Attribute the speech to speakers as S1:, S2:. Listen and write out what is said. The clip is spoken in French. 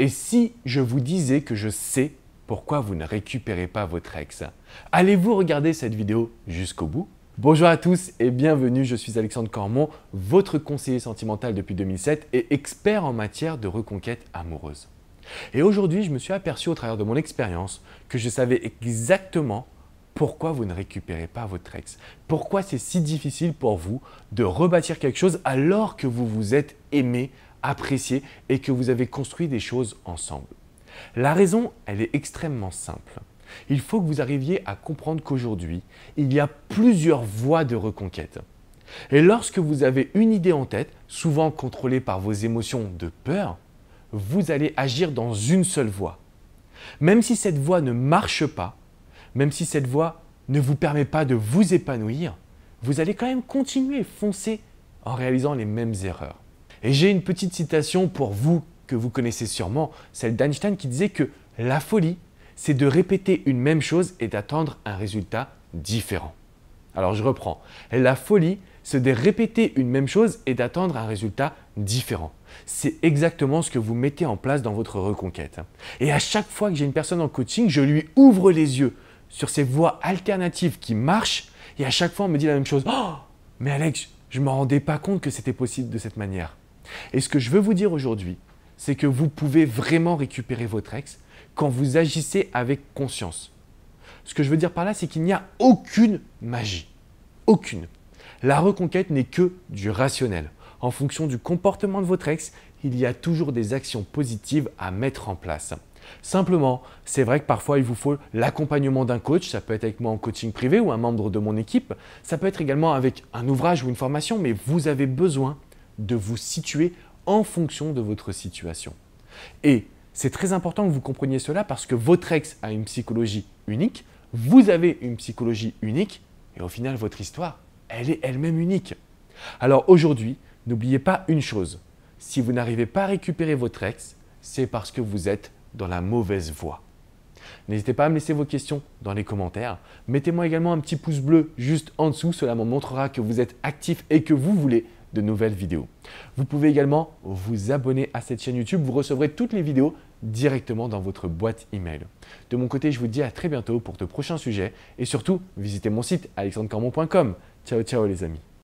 S1: Et si je vous disais que je sais pourquoi vous ne récupérez pas votre ex? Allez-vous regarder cette vidéo jusqu'au bout? Bonjour à tous et bienvenue, je suis Alexandre Cormon, votre conseiller sentimental depuis 2007 et expert en matière de reconquête amoureuse. Et aujourd'hui, je me suis aperçu au travers de mon expérience que je savais exactement pourquoi vous ne récupérez pas votre ex. Pourquoi c'est si difficile pour vous de rebâtir quelque chose alors que vous vous êtes aimé, apprécié et que vous avez construit des choses ensemble. La raison, elle est extrêmement simple. Il faut que vous arriviez à comprendre qu'aujourd'hui, il y a plusieurs voies de reconquête. Et lorsque vous avez une idée en tête, souvent contrôlée par vos émotions de peur, vous allez agir dans une seule voie. Même si cette voie ne marche pas, même si cette voie ne vous permet pas de vous épanouir, vous allez quand même continuer et foncer en réalisant les mêmes erreurs. Et j'ai une petite citation pour vous que vous connaissez sûrement, celle d'Einstein qui disait que la folie, c'est de répéter une même chose et d'attendre un résultat différent. Alors je reprends. La folie, c'est de répéter une même chose et d'attendre un résultat différent. C'est exactement ce que vous mettez en place dans votre reconquête. Et à chaque fois que j'ai une personne en coaching, je lui ouvre les yeux sur ces voies alternatives qui marchent et à chaque fois on me dit la même chose. Oh, mais Alex, je ne me rendais pas compte que c'était possible de cette manière. Et ce que je veux vous dire aujourd'hui, c'est que vous pouvez vraiment récupérer votre ex quand vous agissez avec conscience. Ce que je veux dire par là, c'est qu'il n'y a aucune magie. Aucune. La reconquête n'est que du rationnel. En fonction du comportement de votre ex, il y a toujours des actions positives à mettre en place. Simplement, c'est vrai que parfois il vous faut l'accompagnement d'un coach, ça peut être avec moi en coaching privé ou un membre de mon équipe, ça peut être également avec un ouvrage ou une formation, mais vous avez besoin de vous situer en fonction de votre situation. Et c'est très important que vous compreniez cela parce que votre ex a une psychologie unique, vous avez une psychologie unique et au final votre histoire, elle est elle-même unique. Alors aujourd'hui, n'oubliez pas une chose, si vous n'arrivez pas à récupérer votre ex, c'est parce que vous êtes dans la mauvaise voie. N'hésitez pas à me laisser vos questions dans les commentaires. Mettez-moi également un petit pouce bleu juste en dessous, cela me montrera que vous êtes actif et que vous voulez de nouvelles vidéos. Vous pouvez également vous abonner à cette chaîne YouTube, vous recevrez toutes les vidéos directement dans votre boîte email. De mon côté, je vous dis à très bientôt pour de prochains sujets et surtout, visitez mon site alexandrecormon.com. Ciao, ciao les amis.